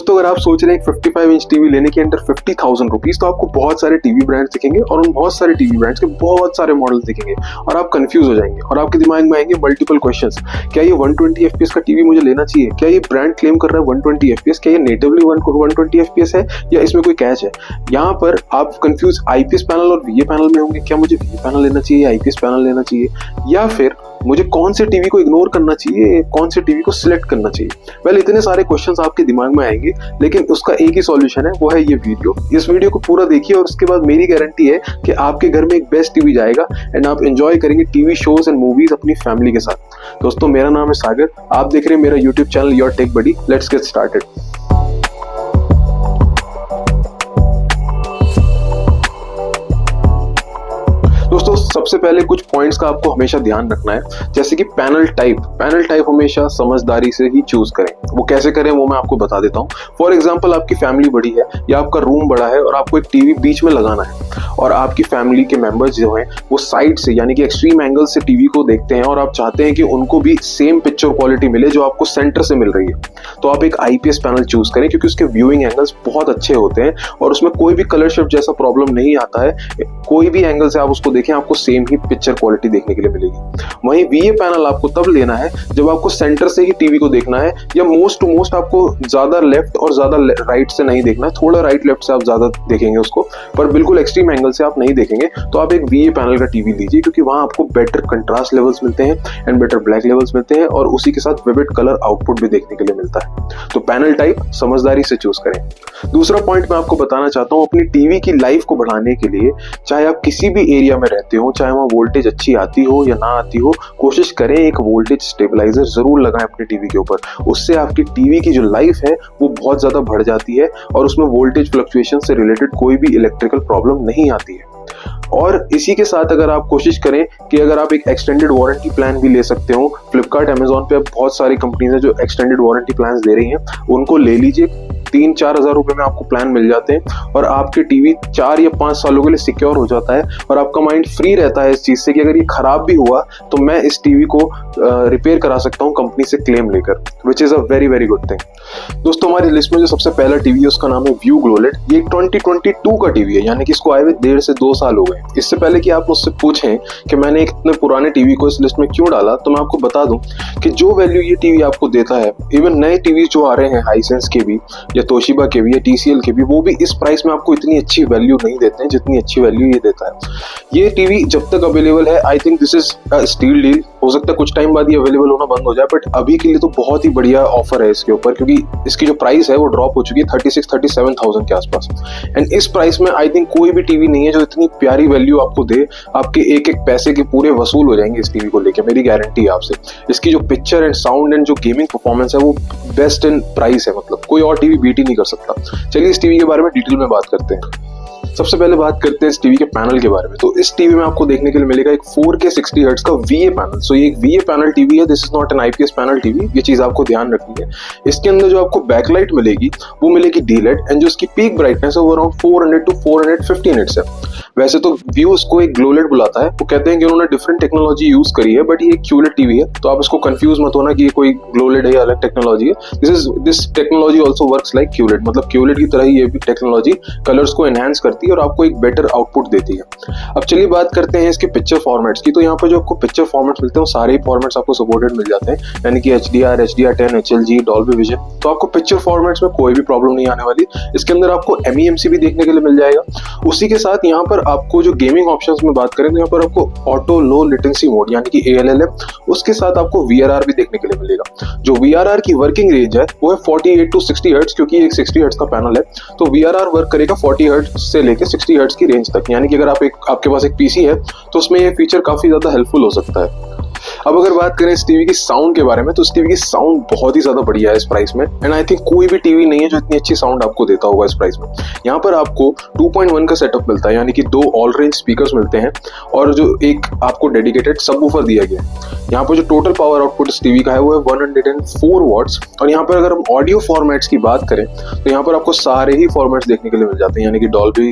दोस्तों अगर आप सोच रहे हैं 55 इंच टीवी लेने के अंदर 50,000 रुपीज, तो आपको बहुत सारे टीवी ब्रांड्स दिखेंगे और उन बहुत सारे टीवी ब्रांड्स के बहुत सारे मॉडल्स दिखेंगे और आप कंफ्यूज हो जाएंगे और आपके दिमाग में आएंगे मल्टीपल क्वेश्चंस। क्या ये 120 FPS का टीवी मुझे लेना चाहिए? क्या ये ब्रांड क्लेम कर रहा है 120 FPS? क्या ये नेटिवली 120 FPS है या इसमें कोई कैच है? यहाँ पर आप कंफ्यूज IPS पैनल और VA पैनल में होंगे। क्या मुझे VA पैनल लेना चाहिए या IPS पैनल लेना चाहिए, या फिर मुझे कौन से टीवी को इग्नोर करना चाहिए, कौन से टीवी को सिलेक्ट करना चाहिए? वेल, इतने सारे क्वेश्चंस आपके दिमाग में आएंगे, लेकिन उसका एक ही सॉल्यूशन है, वो है ये वीडियो। इस वीडियो को पूरा देखिए और उसके बाद मेरी गारंटी है कि आपके घर में एक बेस्ट टीवी जाएगा एंड आप एंजॉय करेंगे टीवी शोज एंड मूवीज अपनी फैमिली के साथ। दोस्तों मेरा नाम है सागर, आप देख रहे हैं मेरा YouTube channel your tech buddy. Let's get started. दोस्तों सबसे पहले कुछ पॉइंट्स का आपको हमेशा ध्यान रखना है, जैसे कि पैनल टाइप हमेशा समझदारी से ही चूज करें। वो कैसे करें वो मैं आपको बता देता हूँ। फॉर एग्जांपल, आपकी फैमिली बड़ी है या आपका रूम बड़ा है और आपको एक टीवी बीच में लगाना है और आपकी फैमिली के मेंबर्स जो हैं वो साइड से यानी कि एक्सट्रीम एंगल से टीवी को देखते हैं और आप चाहते हैं कि उनको भी सेम पिक्चर क्वालिटी मिले जो आपको सेंटर से मिल रही है, तो आप एक IPS पैनल चूज करें, क्योंकि उसके व्यूइंग एंगल्स बहुत अच्छे होते हैं और उसमें कोई भी कलर शिफ्ट जैसा प्रॉब्लम नहीं आता है। कोई भी एंगल से आप उसको देखें आपको सेम ही पिक्चर क्वालिटी देखने के लिए मिलेगी। वहीं VA पैनल आपको तब लेना है जब आपको सेंटर से ही टीवी को देखना है, या मोस्ट टू मोस्ट आपको ज्यादा लेफ्ट और ज्यादा राइट से नहीं देखना है। थोड़ा राइट लेफ्ट से आप ज्यादा देखेंगे उसको, पर बिल्कुल एक्सट्रीम एंगल से आप नहीं देखेंगे, तो आप एक VA पैनल का टीवी लीजिए, क्योंकि वहां आपको बेटर कंट्रास्ट लेवल्स मिलते हैं एंड बेटर ब्लैक लेवल्स मिलते हैं और उसी के साथ विविड कलर आउटपुट भी देखने के लिए मिलता है। तो पैनल टाइप समझदारी से चूज करें। दूसरा पॉइंट मैं आपको बताना चाहता हूँ, अपनी टीवी की लाइफ को बढ़ाने के लिए, चाहे आप किसी भी एरिया में रहते हो, चाहे वहाँ वोल्टेज अच्छी आती हो या ना आती हो, कोशिश करें एक वोल्टेज स्टेबलाइजर जरूर लगाएं अपनी टीवी के ऊपर। उससे आपकी टीवी की जो लाइफ है वो बहुत ज्यादा बढ़ जाती है और उसमें वोल्टेज फ्लक्चुएशन से रिलेटेड कोई भी इलेक्ट्रिकल प्रॉब्लम नहीं आती है। और इसी के साथ अगर आप कोशिश करें कि अगर आप एक एक्सटेंडेड वारंटी प्लान भी ले सकते हो, फ्लिपकार्ट अमेजोन पे अब बहुत सारी कंपनीज है जो एक्सटेंडेड वारंटी प्लान दे रही हैं, उनको ले लीजिए। 3-4 हज़ार रुपए में आपको प्लान मिल जाते हैं और आपकी टीवी 4 या 5 सालों के लिए सिक्योर हो जाता है और आपका माइंड फ्री रहता है इस चीज से कि अगर ये खराब भी हुआ तो मैं इस टीवी को रिपेयर करा सकता हूँ कंपनी से क्लेम लेकर, which is a very very good thing. दोस्तों हमारी लिस्ट में जो सबसे पहला टीवी है उसका नाम है व्यू ग्लोलेट। ये 2022 का टीवी है, यानी कि इसको आए हुए 1.5 से 2 साल हो गए। इससे पहले कि आप मुझसे पूछें कि मैंने इतने पुराने टीवी को इस लिस्ट में क्यों डाला, तो मैं आपको बता दूं कि जो वैल्यू ये टीवी आपको देता है, इवन नए टीवी जो आ रहे हैं हाइसेंस के भी या तोशिबा के भी या TCL के भी, वो भी इस प्राइस में आपको इतनी अच्छी वैल्यू नहीं देते हैं जितनी अच्छी वैल्यू ये देता है। ये टीवी जब तक अवेलेबल है, I think this is a steal deal. हो सकता है कुछ टाइम बाद ये अवेलेबल होना बंद हो जाए, बट अभी के लिए तो बहुत ही बढ़िया ऑफर है इसके ऊपर, क्योंकि इसकी जो प्राइस है वो ड्रॉप हो चुकी है 36-37,000 के आसपास। एंड इस प्राइस में आई थिंक कोई भी टीवी नहीं है जो इतनी प्यारी वैल्यू आपको दे। आपके एक एक पैसे के पूरे वसूल हो जाएंगे इस टीवी को लेके, मेरी गारंटी है आपसे। इसकी जो पिक्चर एंड साउंड एंड जो गेमिंग परफॉर्मेंस है वो बेस्ट इन प्राइस है, मतलब कोई और टीवी बीट ही नहीं कर सकता। चलिए इस टीवी के बारे में डिटेल में बात करते हैं। सबसे पहले बात करते हैं इस टीवी के पैनल के बारे में। तो इस टीवी में आपको देखने के लिए मिलेगा एक 4K 60 हर्ट्ज का VA पैनल। सो ये एक VA पैनल टीवी है, this is not an IPS panel TV, ये चीज आपको ध्यान रखनी है। इसके अंदर जो आपको बैकलाइट मिलेगी वो मिलेगी D-LED एंड जो इसकी पीक ब्राइटनेस है वो अराउंड 400 to 450 निट्स है। वैसे तो व्यू उसको एक ग्लोलेट बुलाता है, वो कहते हैं कि उन्होंने डिफरेंट टेक्नोलॉजी यूज करी है, बट ये एक QLED टीवी है, तो आप इसको कंफ्यूज मत होना कि ये कोई ग्लोलेट है या अलग टेक्नोलॉजी है। This technology also works like QLED, मतलब QLED की तरह ही ये भी टेक्नोलॉजी कलर्स को एनहांस करती है और आपको एक बेटर आउटपुट देती है। अब चलिए बात करते हैं इसके पिक्चर फॉर्मेट्स की। तो यहाँ पर जो आपको पिक्चर फॉर्मेट्स मिलते हैं वो सारे ही फॉर्मेट्स आपको सपोर्टेड मिल जाते हैं, यानी कि HDR, HDR10, HLG, Dolby vision. तो आपको पिक्चर फॉर्मेट्स में कोई भी प्रॉब्लम नहीं आने वाली। इसके अंदर आपको MEMC भी देखने के लिए मिल जाएगा। उसी के साथ यहाँ पर आपको जो गेमिंग ऑप्शंस में बात करें तो यहाँ पर आपको ऑटो लो लेटेंसी मोड यानी कि ALL है, उसके साथ आपको VRR भी देखने के लिए मिलेगा। जो VRR की वर्किंग रेंज है वो है 48 to 60 हर्ट्ज, क्योंकि एक 60 हर्ट्ज का पैनल है, तो VRR वर्क करेगा 40 हर्ट्ज से लेकर 60 हर्ट्ज की रेंज तक। यानी कि अगर आपके पास एक PC है तो उसमें ये फीचर काफी ज्यादा हेल्पफुल हो सकता है। अब अगर बात करें इस टीवी की साउंड के बारे में, तो इस टीवी की साउंड बहुत ही ज्यादा बढ़िया है इस प्राइस में, एंड आई थिंक कोई भी टीवी नहीं है जो इतनी अच्छी साउंड आपको देता होगा इस प्राइस में। यहाँ पर आपको 2.1 का सेटअप मिलता है, यानी कि 2 ऑल रेंज स्पीकर्स मिलते हैं और जो एक आपको डेडिकेटेड सबवूफर दिया गया है। यहाँ पर जो टोटल पावर आउटपुट इस टीवी का है वो है 104 वॉट्स। और यहाँ पर अगर हम ऑडियो फॉर्मेट्स की बात करें तो यहाँ पर आपको सारे ही फॉर्मेट्स देखने के लिए मिल जाते हैं, यानी कि Dolby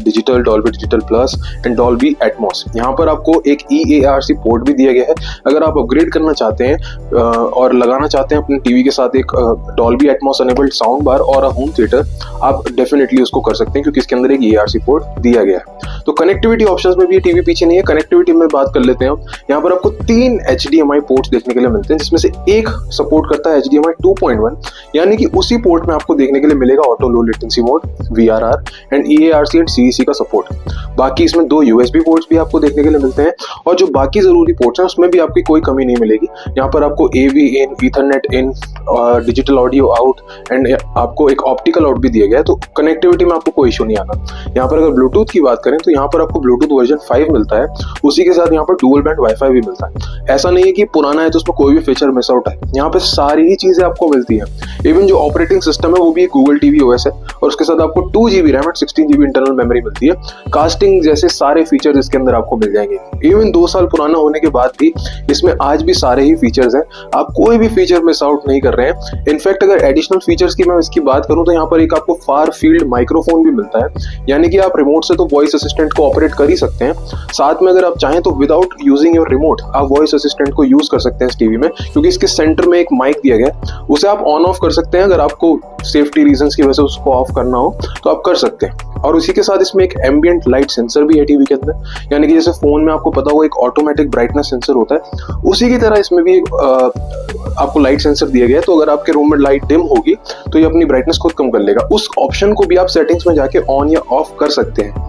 digital, Dolby digital plus and Dolby Atmos. यहाँ पर आपको एक EARC पोर्ट भी दिया गया है। अगर आप अपग्रेड करना चाहते हैं और लगाना चाहते हैं अपने टीवी के साथ एक Dolby Atmos enabled sound bar और होम थिएटर, आप डेफिनेटली उसको कर सकते हैं क्योंकि इसके अंदर एक ARC पोर्ट दिया गया है। तो कनेक्टिविटी ऑप्शंस में भी ये टीवी पीछे नहीं है। कनेक्टिविटी में बात कर लेते हैं हम। यहाँ पर आपको 3 HDMI पोर्ट्स देखने के लिए मिलते हैं, जिसमें से एक सपोर्ट करता है HDMI 2.1, यानी कि उसी पोर्ट में आपको देखने के लिए मिलेगा auto low latency mode, VRR and EARC and CEC का सपोर्ट। बाकी इसमें 2 USB पोर्ट्स भी आपको देखने के लिए मिलते हैं और जो बाकी जरूरी पोर्ट्स हैं उसमें भी आपकी कोई कमी नहीं मिलेगी। यहाँ पर आपको AV in, Ethernet in, digital audio out and आपको एक ऑप्टिकल आउट भी दिया गया है, तो कनेक्टिविटी में आपको कोई इशू नहीं आना। यहाँ पर अगर ब्लूटूथ की बात करें तो यहाँ पर आपको ब्लूटूथ वर्जन 5 मिलता है, उसी के साथ यहाँ पर डुअल बैंड वाईफाई भी मिलता है। ऐसा नहीं है कि पुराना है तो उसमें कोई भी फीचर मिस आउट है, यहाँ पे सारी ही चीजें आपको मिलती है। इवन जो ऑपरेटिंग सिस्टम है वो भी गूगल TV OS है और उसके साथ आपको 2GB रैम और 16GB इंटरनल मेमोरी मिलती है। कास्टिंग जैसे सारे फीचर्स इसके अंदर आपको मिल जाएंगे। इवन 2 साल पुराना होने के बाद भी इसमें आज भी सारे ही फीचर्स हैं, आप कोई भी फीचर मिस आउट नहीं कर रहे हैं। इनफैक्ट अगर एडिशनल फीचर्स की मैं इसकी बात करूं तो यहाँ पर एक आपको फार फील्ड माइक्रोफोन भी मिलता है, यानी कि आप रिमोट से तो वॉइस असिस्टेंट को ऑपरेट कर ही सकते हैं, साथ में अगर आप चाहें तो विदाउट यूजिंग योर रिमोट आप वॉइस असिस्टेंट को यूज कर सकते हैं इस टीवी में, क्योंकि इसके सेंटर में एक माइक दिया गया है, उसे आप ऑन ऑफ कर सकते हैं। अगर आपको सेफ्टी रीजंस की वजह से उसको ऑफ करना हो तो आप कर सकते हैं। और उसी के साथ इसमें एक एम्बिएंट लाइट सेंसर भी है टीवी के अंदर, यानी कि जैसे फोन में आपको पता होगा एक ऑटोमेटिक ब्राइटनेस सेंसर होता है, उसी की तरह इसमें भी आपको लाइट सेंसर दिया गया है। तो अगर आपके रूम में लाइट डिम होगी तो ये अपनी ब्राइटनेस खुद कम कर लेगा। उस ऑप्शन को भी आप सेटिंग्स में जाके ऑन या ऑफ कर सकते हैं।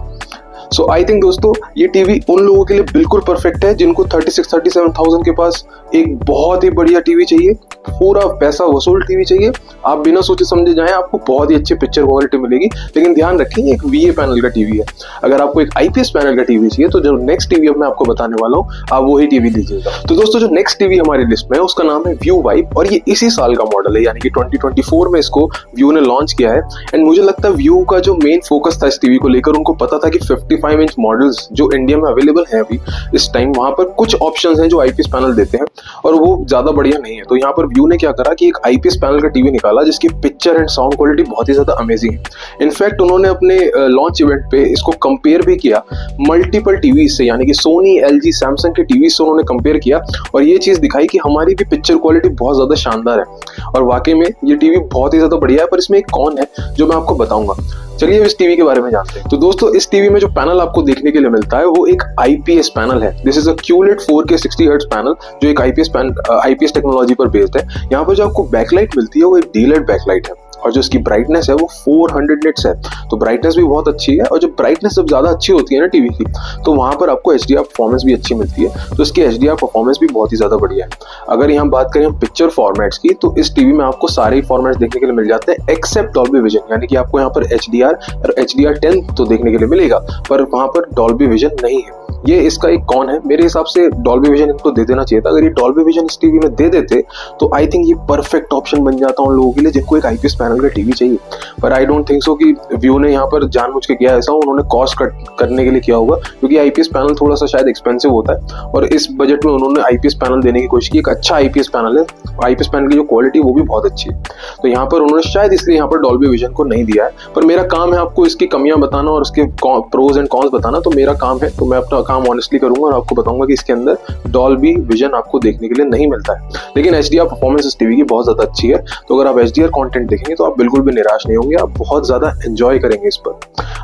सो आई थिंक दोस्तों ये टीवी उन लोगों के लिए बिल्कुल परफेक्ट है जिनको 36-37,000 के पास एक बहुत ही बढ़िया टीवी चाहिए, पूरा पैसा वसूल टीवी चाहिए। आप बिना सोचे समझे जाएं, आपको बहुत ही अच्छी पिक्चर क्वालिटी मिलेगी। लेकिन ध्यान रखें ये एक VA पैनल का टीवी है। अगर आपको एक IPS पैनल का टीवी चाहिए तो जो नेक्स्ट टीवी अब मैं आपको बताने वाला हूँ आप वही टीवी लीजिएगा। तो दोस्तों जो नेक्स्ट टीवी हमारी लिस्ट में है उसका नाम है व्यू वाइब और ये इसी साल का मॉडल है, यानी कि 2024 में इसको व्यू ने लॉन्च किया है। एंड मुझे लगता है व्यू का जो मेन फोकस था इस टीवी को लेकर, उनको पता था कि 55 इंच मॉडल्स जो इंडिया में अवेलेबल है अभी इस टाइम, वहां पर कुछ ऑप्शंस हैं जो IPS पैनल देते हैं और वो ज्यादा बढ़िया नहीं है। तो यहाँ पर व्यू ने क्या करा कि एक IPS पैनल का टीवी निकाला जिसकी पिक्चर एंड साउंड क्वालिटी बहुत ही ज्यादा अमेजिंग है। इनफैक्ट उन्होंने अपने लॉन्च इवेंट पे इसको कंपेयर भी किया मल्टीपल टीवी से, यानी कि सोनी, LG, सैमसंग के टीवी से उन्होंने कंपेयर किया और ये चीज दिखाई कि हमारी भी पिक्चर क्वालिटी बहुत ज्यादा शानदार है और वाकई में ये टीवी बहुत ही ज्यादा बढ़िया है। पर इसमें एक कौन है जो मैं आपको बताऊंगा। चलिए इस टीवी के बारे में जानते हैं। तो दोस्तों इस टीवी में जो पैनल आपको देखने के लिए मिलता है वो एक IPS पैनल है। This is a QLED 4K 60 hertz panel जो एक IPS टेक्नोलॉजी पर बेस्ड है। यहाँ पर जो आपको बैकलाइट मिलती है वो एक D-LED बैकलाइट है और जो इसकी ब्राइटनेस है वो 400 निट्स है, तो ब्राइटनेस भी बहुत अच्छी है। और जब ब्राइटनेस जब ज्यादा अच्छी होती है ना टीवी की तो वहां पर आपको HDR परफॉर्मेंस भी अच्छी मिलती है, तो इसकी HDR परफॉर्मेंस भी बहुत ही ज्यादा बढ़िया है। अगर यहाँ बात करें हम पिक्चर फॉर्मेट्स की तो इस टीवी में आपको सारे ही फॉर्मेट्स देखने के लिए मिल जाते हैं एक्सेप्ट डॉल्बी विजन, यानी कि आपको यहाँ पर HDR और HDR10 तो देखने के लिए मिलेगा पर वहां पर डॉल्बी विजन नहीं है। ये इसका एक कौन है, मेरे हिसाब से डॉल्बी विजन इनको दे देना चाहिए था। अगर ये डॉल्बी विजन इस टीवी में दे देते तो आई थिंक ये परफेक्ट ऑप्शन बन जाता उन लोगों के लिए जिनको एक IPS पैनल का टीवी चाहिए। पर आई डोंट थिंक सो कि व्यू ने यहाँ पर जानबूझ के किया ऐसा, उन्होंने कॉस्ट कट करने के लिए किया होगा क्योंकि IPS पैनल थोड़ा सा शायद एक्सपेंसिव होता है और इस बजट में उन्होंने IPS पैनल देने की कोशिश की। एक अच्छा IPS पैनल है, IPS पैनल की जो क्वालिटी वो भी बहुत अच्छी है, तो यहाँ पर उन्होंने शायद इसलिए यहाँ पर डॉल्बी विजन को नहीं दिया है। पर मेरा काम है आपको इसकी कमियां बताना और उसके प्रोज एंड कॉन्स बताना, तो मेरा काम है, तो मैं अपना काम ऑनेस्टली करूंगा और आपको बताऊंगा कि इसके अंदर डॉल्बी विजन आपको देखने के लिए नहीं मिलता है। लेकिन HDR परफॉर्मेंस इस टीवी की बहुत ज्यादा अच्छी है, तो अगर आप HDR कंटेंट देखेंगे तो आप बिल्कुल भी निराश नहीं होंगे, आप बहुत ज्यादा एंजॉय करेंगे इस पर।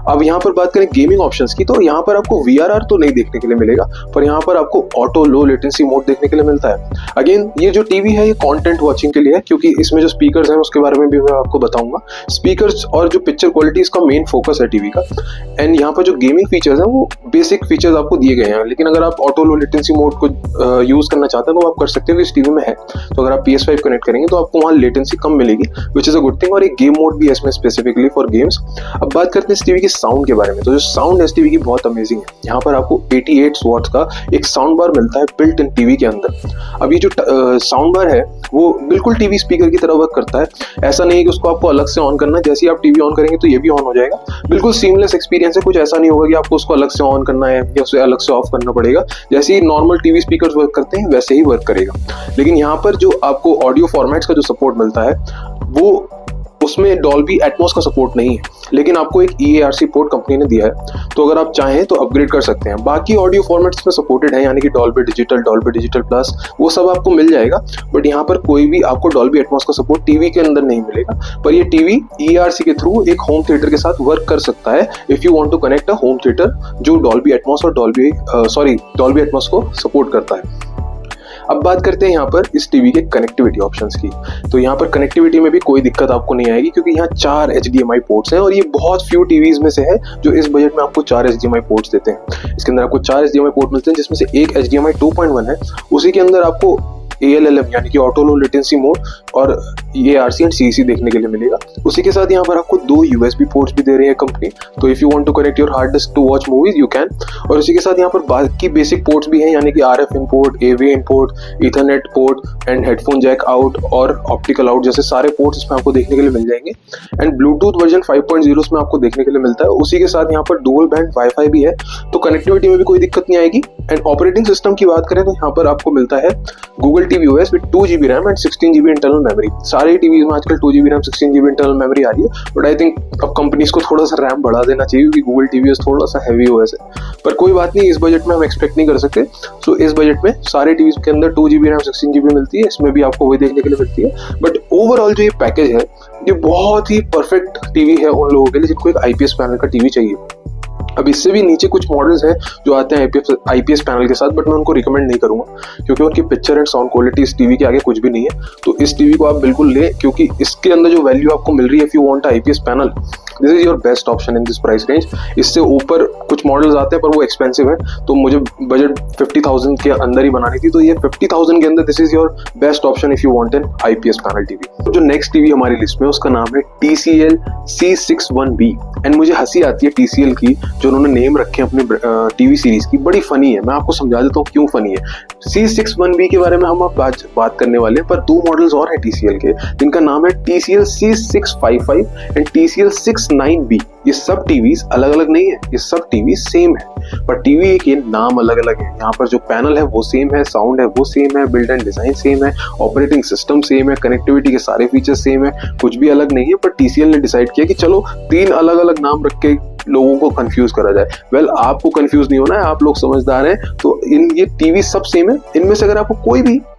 अब यहाँ पर बात करें गेमिंग ऑप्शंस की तो यहाँ पर आपको VRR तो नहीं देखने के लिए मिलेगा, पर यहाँ पर आपको ऑटो लो लेटेंसी मोड देखने के लिए मिलता है। अगेन ये जो टीवी है ये कंटेंट वॉचिंग के लिए है, क्योंकि इसमें जो स्पीकर्स हैं उसके बारे में भी मैं आपको बताऊंगा। स्पीकर्स और जो पिक्चर क्वालिटी इसका मेन फोकस है टीवी का। एंड यहाँ पर जो गेमिंग फीचर्स हैं वो बेसिक फीचर्स आपको दिए गए हैं, लेकिन अगर आप ऑटो लो लेटेंसी मोड को यूज करना चाहते हैं तो आप कर सकते हो, इस टीवी में है। तो अगर आप PS5 कनेक्ट करेंगे तो आपको वहाँ लेटेंसी कम मिलेगी, which is a good thing. और एक गेम मोड भी है इसमें स्पेसिफिकली फॉर गेम्स। अब बात करते हैं इस टीवी की साउंड के बारे में, तो जो साउंड है इस टीवी की बहुत अमेजिंग है। यहाँ पर आपको 88 वॉट्स का एक साउंड बार मिलता है बिल्ट इन टीवी के अंदर। अब ये जो साउंड बार है वो बिल्कुल टीवी स्पीकर की तरह वर्क करता है, ऐसा नहीं है कि उसको आपको अलग से ऑन करना है, जैसे ही आप टीवी ऑन करेंगे तो ये भी ऑन हो जाएगा। बिल्कुल सीमलेस एक्सपीरियंस है, कुछ ऐसा नहीं होगा कि आपको उसको अलग से ऑन करना है या उसे अलग से ऑफ करना पड़ेगा। जैसे ही नॉर्मल टीवी स्पीकर्स वर्क करते हैं वैसे ही वर्क करेगा। लेकिन यहाँ पर जो आपको ऑडियो फॉर्मेट्स का जो सपोर्ट मिलता है वो उसमें डॉल्बी एटमॉस का सपोर्ट नहीं है, लेकिन आपको एक EARC पोर्ट कंपनी ने दिया है, तो अगर आप चाहें तो अपग्रेड कर सकते हैं। बाकी ऑडियो फॉर्मेट्स में सपोर्टेड है, यानी कि डॉल्बी डिजिटल प्लस, वो सब आपको मिल जाएगा। बट यहाँ पर कोई भी आपको डॉल्बी एटमॉस का सपोर्ट टीवी के अंदर नहीं मिलेगा, पर ये टीवी EARC के थ्रू एक होम थिएटर के साथ वर्क कर सकता है if you want to connect a home theatre जो डॉल्बी एटमॉस और डॉल्बी एटमॉस को सपोर्ट करता है। अब बात करते हैं यहाँ पर इस टीवी के कनेक्टिविटी ऑप्शंस की। तो यहाँ पर कनेक्टिविटी में भी कोई दिक्कत आपको नहीं आएगी, क्योंकि यहाँ 4 HDMI पोर्ट्स हैं और ये बहुत फ्यू टीवीज में से है जो इस बजट में आपको 4 HDMI पोर्ट्स देते हैं। इसके अंदर आपको 4 HDMI पोर्ट मिलते हैं, जिसमें से एक HDMI 2.1 है, उसी के अंदर आपको ALLM यानी कि ऑटो लो लेटेंसी मोड और EARC एंड CEC देखने के लिए मिलेगा। उसी के साथ यहाँ पर आपको 2 USB पोर्ट्स भी दे रही है कंपनी, तो if you want to connect your hard disk to watch movies you can. और उसी के साथ यहाँ पर बाकी बेसिक पोर्ट्स भी हैं, यानी कि RF input, AV input, ethernet port and headphone jack out और ऑप्टिकल आउट जैसे सारे पोर्ट्स इसमें आपको देखने के लिए मिल जाएंगे। एंड ब्लूटूथ वर्जन 5.0 इसमें आपको देखने के लिए मिलता है। उसी के साथ यहाँ पर डुअल बैंड वाईफाई भी है, तो कनेक्टिविटी में भी कोई दिक्कत नहीं आएगी। एंड ऑपरेटिंग सिस्टम की बात करें तो यहाँ पर आपको मिलता है Google TV OS with 2GB RAM and 16GB internal memory. सारे टीवीज में आजकल 2GB RAM 16GB internal memory आ रही है, बट आई थिंक अब कंपनीज को थोड़ा सा रैम बढ़ा देना चाहिए, क्योंकि गूगल TV OS थोड़ा सा हैवी OS है। पर कोई बात नहीं, इस बजट में हम एक्सपेक्ट नहीं कर सकते। सो इस बजट में सारे टीवीज के अंदर 2GB रैम 16GB मिलती है, इसमें भी आपको वही देखने के लिए मिलती है। बट ओवरऑल जो ये पैकेज है, ये बहुत ही परफेक्ट टीवी है उन लोगों के लिए जिनको एक IPS पैनल का टीवी चाहिए। अब इससे भी नीचे कुछ मॉडल्स हैं जो आते हैं IPS पैनल के साथ, बट मैं उनको रिकमेंड नहीं करूंगा, क्योंकि उनकी पिक्चर एंड साउंड क्वालिटी इस टीवी के आगे कुछ भी नहीं है। तो इस टीवी को आप बिल्कुल लें, क्योंकि इसके अंदर जो वैल्यू आपको मिल रही है, if you want IPS panel, this is your best option in this price range. इससे ऊपर कुछ मॉडल्स आते हैं पर वो एक्सपेंसिव है, तो मुझे बजट 50,000 के अंदर ही बनानी थी, तो ये 50,000 के अंदर this is your best option if you want an IPS panel TV. तो जो नेक्स्ट टीवी हमारी लिस्ट में, उसका नाम है TCL C61B। एंड मुझे हंसी आती है TCL की, जो उन्होंने नेम रखे हैं अपने टीवी सीरीज की, बड़ी फनी है। मैं आपको समझा देता हूँ क्यों फनी है। C61B के बारे में हम अब आज बात करने वाले हैं, पर 2 मॉडल्स और हैं TCL के, जिनका नाम है TCL C655 and TCL 69B। ये सब टीवीज अलग अलग नहीं है, ये सब टीवी सेम है, पर टीवी एक, ये नाम अलग अलग है। यहाँ पर जो पैनल है वो सेम है, साउंड है वो सेम है, बिल्ड एंड डिजाइन सेम है, ऑपरेटिंग सिस्टम सेम है, कनेक्टिविटी के सारे फीचर्स सेम है, कुछ भी अलग नहीं है। पर TCL ने डिसाइड किया कि चलो 3 अलग अलग नाम रख के लोगों को कंफ्यूज करा जाए। वेल, आपको कंफ्यूज नहीं होना है, आप लोग समझदार हैं, तो ये टीवी सब सेम है। इनमें से अगर आपको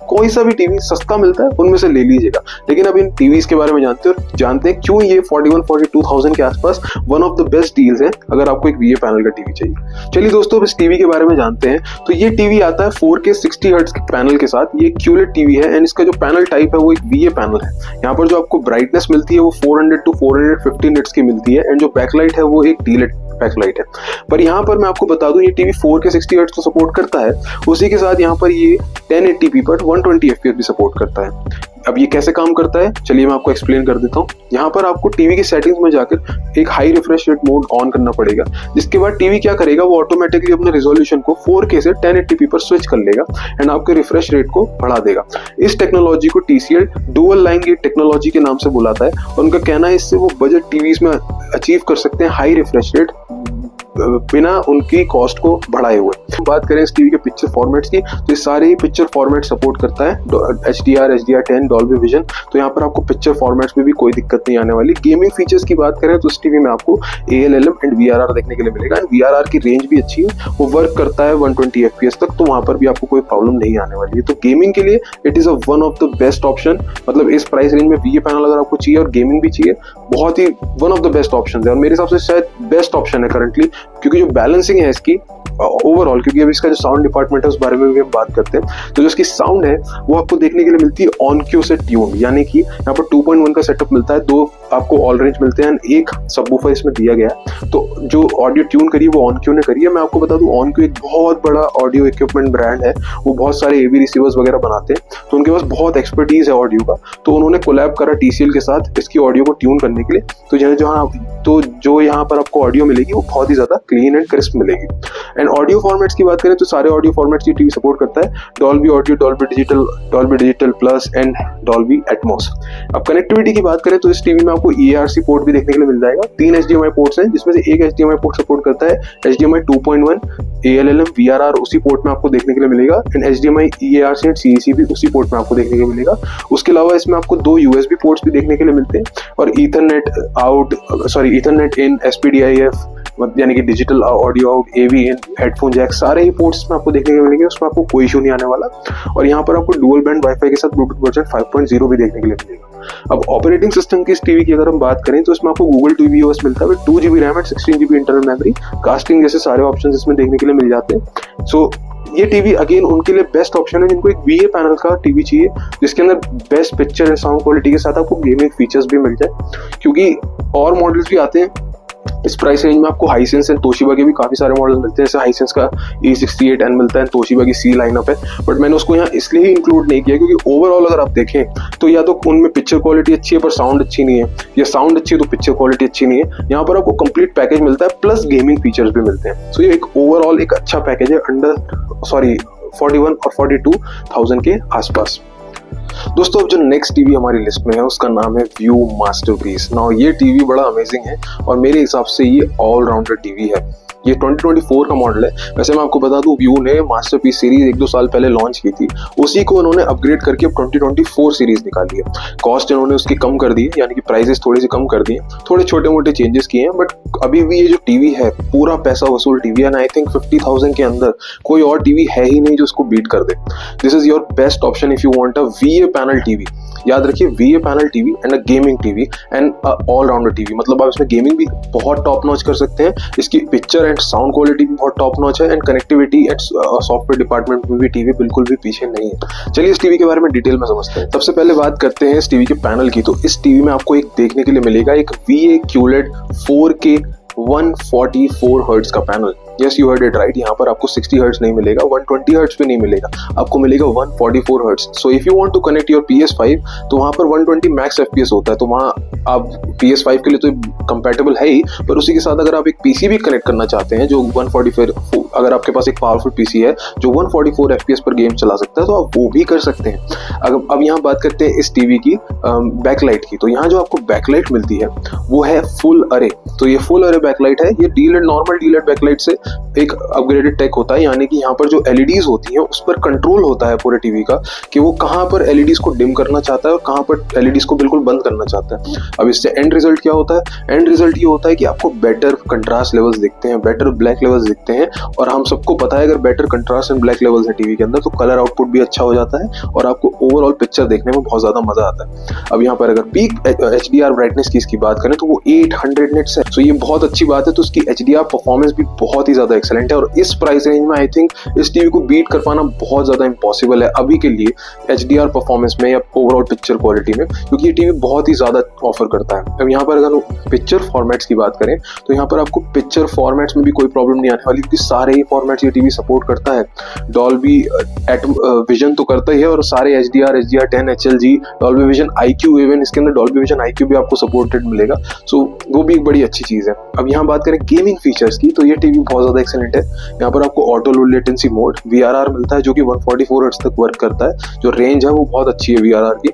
कोई सा भी टीवी सस्ता मिलता है, उनमें से ले लीजिएगा। लेकिन अब इन टीवीज के बारे में जानते हैं क्यों ये 41-42,000 के आसपास one of the best deals है, अगर आपको एक VA पैनल का टीवी चाहिए। चलिए दोस्तों, अब इस टीवी के बारे में जानते हैं। तो ये टीवी आता है 4K 60 हर्ट्ज के पैनल के साथ। ये QLED टीवी है एंड इसका जो पैनल टाइप है वो एक VA पैनल है। यहाँ पर जो आपको ब्राइटनेस मिलती है वो 400 to 415 निट्स की मिलती है, एंड जो बैकलाइट है वो एक D-LED बैकलाइट है। पर यहाँ पर मैं आपको बता दूं, ये टीवी 4K 60 हर्ट्ज तो सपोर्ट करता है, उसी के साथ यहाँ पर ये 1080p पर 120 FPS भी सपोर्ट करता है। अब ये कैसे काम करता है, चलिए मैं आपको एक्सप्लेन कर देता हूँ। यहाँ पर आपको टीवी की सेटिंग्स में जाकर एक high refresh rate mode on करना पड़ेगा, जिसके बाद टीवी क्या करेगा, वो ऑटोमेटिकली अपने रेजोल्यूशन को 4K से 1080p पर स्विच कर लेगा एंड आपके रिफ्रेश रेट को बढ़ा देगा। इस टेक्नोलॉजी को TCL dual line gate technology के नाम से बुलाता है, और उनका कहना है इससे वो बजट टीवीज में अचीव कर सकते हैं हाई रिफ्रेश रेट बिना उनकी कॉस्ट को बढ़ाए हुए। बात करें इस टीवी के पिक्चर फॉर्मेट्स की, तो ये सारे ही पिक्चर फॉर्मेट सपोर्ट करता है, HDR, HDR10, डॉल्बी विजन। तो यहाँ पर आपको पिक्चर फॉर्मेट्स में भी कोई दिक्कत नहीं आने वाली। गेमिंग फीचर्स की बात करें तो इस टीवी में आपको ALLM एंड VRR देखने के लिए मिलेगा, एंड VRR की रेंज भी अच्छी है, वो वर्क करता है 120 FPS तक, तो वहां पर भी आपको कोई प्रॉब्लम नहीं आने वाली है। तो गेमिंग के लिए it is one of the best option. मतलब इस प्राइस रेंज में VA पैनल अगर आपको चाहिए और गेमिंग भी चाहिए, बहुत ही one of the best option है, और मेरे हिसाब से शायद बेस्ट ऑप्शन है करंटली, क्योंकि जो बैलेंसिंग है इसकी ओवरऑल, क्योंकि अब इसका जो साउंड डिपार्टमेंट है उस बारे में भी हम बात करते हैं, तो जो इसकी साउंड है वो आपको देखने के लिए मिलती है ऑन-क्यू से ट्यून, यानी कि यहाँ पर 2.1 का सेटअप मिलता है, 2 आपको ऑल रेंज मिलते हैं, एक सबवूफर इसमें दिया गया है। तो जो ऑडियो ट्यून करी है वो ऑन-क्यू ने करी है। मैं आपको बता दूं, ऑन-क्यू एक बहुत बड़ा ऑडियो इक्विपमेंट ब्रांड है, वो बहुत सारे AV रिसीवर्स वगैरह बनाते हैं, तो उनके पास बहुत एक्सपर्टीज है ऑडियो का। तो उन्होंने कोलैब करा TCL के साथ इसकी ऑडियो को ट्यून करने के लिए। तो जो यहाँ पर आपको ऑडियो मिलेगी वो बहुत ही ज्यादा क्लीन एंड क्रिस्प मिलेगी। एंड ऑडियो फॉर्मेट्स की बात करें तो सारे ऑडियो फॉर्मेट्स ये टीवी सपोर्ट करता है, Dolby audio, Dolby digital plus and Dolby Atmos. अब कनेक्टिविटी की बात करें तो इस टीवी में आपको EARC पोर्ट भी देखने के लिए मिल जाएगा। 3 HDMI पोर्ट्स हैं जिसमें से एक HDMI पोर्ट सपोर्ट करता है HDMI 2.1, ALLM VRR उसी पोर्ट में आपको देखने के लिए मिलेगा, and HDMI EARC and CEC भी उसी पोर्ट में आपको देखने के लिए मिलेगा। उसके अलावा इसमें आपको 2 USB पोर्ट्स भी देखने के लिए मिलते हैं, और ईथरनेट इन, SPDIF यानी कि डिजिटल ऑडियो आउट, AV इन, हेडफोन जैक, सारे ही पोर्ट्स में आपको देखने को मिलेंगे, उसमें आपको कोई इशू नहीं आने वाला। और यहाँ पर आपको डुअल बैंड वाईफाई के साथ ब्लूटूथ वर्जन 5.0 भी देखने के लिए मिलेगा। अब ऑपरेटिंग सिस्टम की इस टीवी की अगर हम बात करें तो इसमें आपको गूगल tvOS मिलता है, 2GB RAM and 16GB internal memory, casting जैसे सारे ऑप्शन इसमें देखने के लिए मिल जाते हैं। सो ये टीवी अगेन उनके लिए बेस्ट ऑप्शन है जिनको एक VA पैनल का टीवी चाहिए जिसके अंदर best picture and sound quality के साथ आपको गेमिंग फीचर्स भी मिल जाए, क्योंकि और मॉडल्स भी आते हैं इस प्राइस रेंज में। आपको हाइसेंस एंड तोशिबा के भी काफी सारे मॉडल मिलते हैं, जैसे हाइसेंस का E68N मिलता है, तोशिबा की C लाइनअप है, बट मैंने उसको यहाँ इसलिए ही इंक्लूड नहीं किया क्योंकि ओवरऑल अगर आप देखें तो या तो उनमें पिक्चर क्वालिटी अच्छी है पर साउंड अच्छी नहीं है, या साउंड अच्छी है तो पिक्चर क्वालिटी अच्छी नहीं है। यहाँ पर आपको कंप्लीट पैकेज मिलता है प्लस गेमिंग फीचर्स भी मिलते हैं। सो ये एक ओवरऑल एक अच्छा पैकेज है 41 और 42,000 के आसपास। दोस्तों अब जो नेक्स्ट टीवी हमारी लिस्ट में है उसका नाम है व्यू मास्टरपीस। नाउ ये टीवी बड़ा अमेजिंग है और मेरे हिसाब से ये ऑलराउंडर टीवी है। ये 2024 का मॉडल है। वैसे मैं आपको बता दूं व्यू ने मास्टरपीस सीरीज 1-2 साल पहले लॉन्च की थी, उसी को उन्होंने अपग्रेड करके अब 2024 सीरीज निकाली है। कॉस्ट इन्होंने उसकी कम कर दी है, यानी कि प्राइसेस थोड़ी सी कम कर दिए, थोड़े छोटे मोटे चेंजेस किए हैं, बट अभी भी ये जो टीवी है पूरा पैसा वसूल टीवी है। आई थिंक 50,000 के अंदर कोई और टीवी है ही नहीं जो उसको बीट कर दे। This is your best option if you want a VA panel TV. याद रखिए VA panel TV and a gaming TV and all rounder TV, मतलब आप इसमें गेमिंग भी बहुत टॉप नॉच कर सकते हैं, इसकी पिक्चर एंड साउंड क्वालिटी भी बहुत टॉप नॉच है, and connectivity and software department में भी टीवी बिल्कुल भी पीछे नहीं है। चलिए इस टीवी के बारे में डिटेल में समझते हैं। सबसे पहले बात करते हैं इस टीवी के पैनल की। तो इस टीवी में आपको एक देखने के लिए मिलेगा एक VA QLED 4K 144 हर्ट्ज का panel. Yes you heard it right, यहाँ पर आपको 60 हर्ट्ज नहीं मिलेगा, 120 हर्ट्ज पे नहीं मिलेगा, आपको मिलेगा 144 hertz. So if you want to connect your PS5 तो वहाँ पर 120 मैक्स FPS होता है, तो वहाँ आप PS5 के लिए तो कंपैटिबल है ही, पर उसी के साथ अगर आप एक PC भी कनेक्ट करना चाहते हैं जो 144, अगर आपके पास एक पावरफुल PC है जो 144 FPS पर गेम चला सकता है तो आप वो भी कर सकते हैं। अब यहाँ बात करते हैं इस टीवी की बैकलाइट की। तो यहाँ जो आपको बैकलाइट मिलती है वो है फुल अरे। तो ये फुल अरे बैकलाइट है, ये नॉर्मल डीलेड बैकलाइट से एक अपग्रेडेड टेक होता है, यानी कि यहाँ पर जो LEDs होती हैं उस पर कंट्रोल होता है पूरे टीवी का कि वो कहाँ पर LEDs को डिम करना चाहता है और कहाँ पर LEDs को बिल्कुल बंद करना चाहता है। अब इससे एंड रिजल्ट क्या होता है? एंड रिजल्ट ये होता है कि आपको बेटर कंट्रास्ट लेवल्स दिखते हैं, बेटर ब्लैक लेवल्स दिखते हैं, और हम सबको पता है अगर better contrast and black levels है टीवी के अंदर तो कलर आउटपुट भी अच्छा हो जाता है और आपको ओवरऑल पिक्चर देखने में बहुत ज्यादा मजा आता है। अब यहाँ पर अगर पीक HDR ब्राइटनेस की इसकी बात करें तो वो 800 निट्स है, तो ये बहुत अच्छी बात है। तो उसकी HDR परफॉर्मेंस भी बहुत ही ज्यादा एक्सेलेंट है और इस प्राइस रेंज में आई थिंक इस टीवी को बीट कर पाना बहुत ज्यादा इम्पॉसिबल है अभी के लिए HDR परफॉर्मेंस में या ओवरऑल पिक्चर क्वालिटी में, क्योंकि ये टीवी बहुत ही ज्यादा ऑफर करता है। अब यहाँ पर अगर पिक्चर फॉर्मेट्स की बात करें तो यहाँ पर आपको पिक्चर फॉर्मेट्स में भी कोई प्रॉब्लम नहीं आने वाली, क्योंकि सारे ही फॉर्मेट्स ये टीवी सपोर्ट करता है। डॉल्बी विजन तो करता ही है और सारे HDR10 HLG, Dolby vision IQ, even इसके अंदर डॉल्बी विजन IQ भी आपको सपोर्टेड मिलेगा, सो वो भी एक बड़ी अच्छी चीज है। अब यहाँ बात करें गेमिंग फीचर्स की तो ये टीवी बहुत ज्यादा एक्सेलेंट है। यहाँ पर आपको auto low latency mode VRR मिलता है जो कि 144 हर्ट्ज तक वर्क करता है, जो रेंज है वो बहुत अच्छी है VRR की।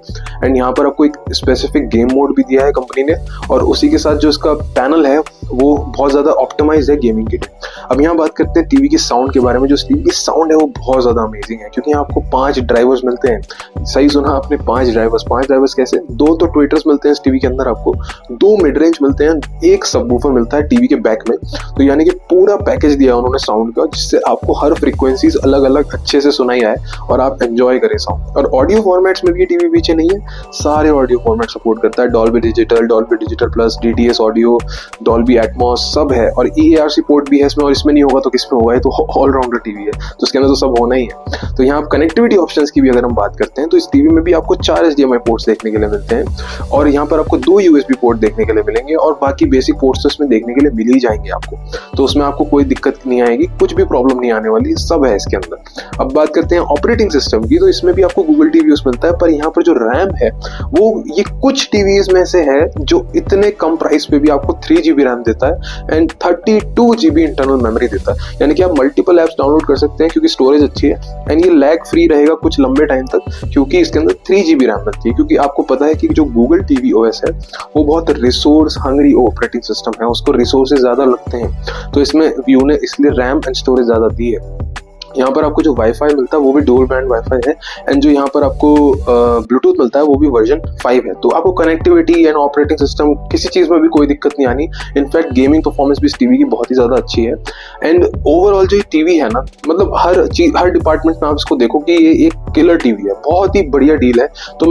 एंड यहाँ पर आपको एक स्पेसिफिक गेम मोड भी दिया है कंपनी ने, और उसी के साथ जो इसका पैनल है वो बहुत ज्यादा ऑप्टिमाइज है गेमिंग के लिए। अब यहाँ बात करते हैं टीवी की साउंड के बारे में। जो टीवी की साउंड है वो बहुत ज्यादा अमेजिंग है, क्योंकि यहाँ आपको 5 ड्राइवर्स मिलते हैं। सही सुना आपने, 5 ड्राइवर्स कैसे? 2 तो ट्विटर्स मिलते हैं इस टीवी के अंदर, आपको 2 मिड रेंज मिलते हैं, 1 सबवूफर मिलता है टीवी के बैक में। तो यानी कि पूरा पैकेज दिया उन्होंने साउंड का, जिससे आपको हर फ्रीक्वेंसीज अलग अलग अच्छे से सुनाई आए और आप एंजॉय करें साउंड। और ऑडियो फॉर्मेट्स में भी टीवी पीछे नहीं है, सारे ऑडियो फॉर्मेट सपोर्ट करता है। Dolby digital plus, DTS audio, Dolby Atmos सब है, और EARC पोर्ट भी है इसमें, और इसमें नहीं होगा तो किस में होगा? ये तो ऑलराउंडर टीवी है तो इसके अंदर तो सब होना ही है। तो यहाँ कनेक्टिविटी ऑप्शंस की भी अगर हम बात करते हैं तो इस टीवी में भी आपको 4 HDMI पोर्ट्स देखने के लिए मिलते हैं, और यहाँ पर आपको 2 USB पोर्ट देखने के लिए मिलेंगे, और बाकी बेसिक पोर्ट्स तो इसमें देखने के लिए मिल ही जाएंगे आपको, तो उसमें आपको कोई दिक्कत नहीं आएगी, कुछ भी प्रॉब्लम नहीं आने वाली, सब है इसके अंदर। अब बात करते हैं ऑपरेटिंग सिस्टम की, तो इसमें भी आपको गूगल tvOS मिलता है, पर यहाँ पर जो रैम है वो ये कुछ टीवीज में से है जो इतने कम प्राइस पे भी आपको 3GB रैम देता है एंड 32GB इंटरनल मेमोरी देता है, यानी कि आप मल्टीपल ऐप्स डाउनलोड कर सकते हैं क्योंकि स्टोरेज अच्छी है। एंड ये लैग फ्री रहेगा कुछ लंबे टाइम तक क्योंकि इसके अंदर 3 GB रैम रहती है, क्योंकि आपको पता है कि जो गूगल टीवी ओएस है वो बहुत रिसोर्स हंग्री ऑपरेटिंग सिस्टम है, उसको रिसोर्सेज ज्यादा लगते हैं, तो इसमें व्यू ने इसलिए रैम एंड स्टोरेज ज्यादा दी है। यहाँ पर आपको जो वाईफाई मिलता है वो भी डुअल बैंड वाईफाई है, एंड जो यहाँ पर आपको ब्लूटूथ मिलता है वो भी वर्जन 5 है। तो आपको कनेक्टिविटी एंड ऑपरेटिंग सिस्टम किसी चीज़ में भी कोई दिक्कत नहीं आनी। इनफैक्ट गेमिंग परफॉर्मेंस भी इस टीवी की बहुत ही ज़्यादा अच्छी है। एंड ओवरऑल जो ये टीवी है ना, मतलब हर डिपार्टमेंट में आप इसको देखो कि ये एक किलर टीवी है, बहुत ही बढ़िया डील है। तो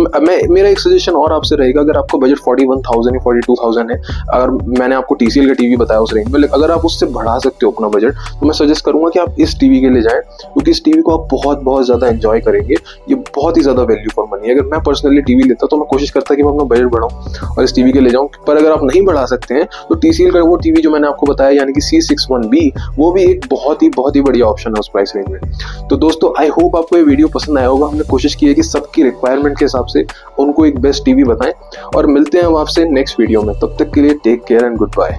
मेरा एक सजेशन और आपसे रहेगा, अगर आपका बजट 41,000 या 42,000 है, अगर मैंने आपको TCL का टीवी बताया उस रेंज में, अगर आप उससे बढ़ा सकते हो अपना बजट, तो मैं सजेस्ट करूंगा कि आप इस टीवी के लिए जाएं, क्योंकि इस टीवी को आप बहुत ज्यादा एंजॉय करेंगे। ये बहुत ही ज्यादा वैल्यू फॉर मनी है। अगर मैं पर्सनली टीवी लेता तो मैं कोशिश करता कि मैं अपना बजट बढ़ाऊं और इस टीवी के ले जाऊं, पर अगर आप नहीं बढ़ा सकते हैं तो TCL का वो टीवी जो मैंने आपको बताया यानी कि C61B, वो भी एक बहुत ही बढ़िया ऑप्शन है उस प्राइस रेंज में। तो दोस्तों, आई होप आपको ये वीडियो पसंद आया होगा। हमने कोशिश की है कि सबकी रिक्वायरमेंट के हिसाब से उनको एक बेस्ट टीवी बताएं, और मिलते हैं हम आपसे नेक्स्ट वीडियो में। तब तक के लिए take care and good bye.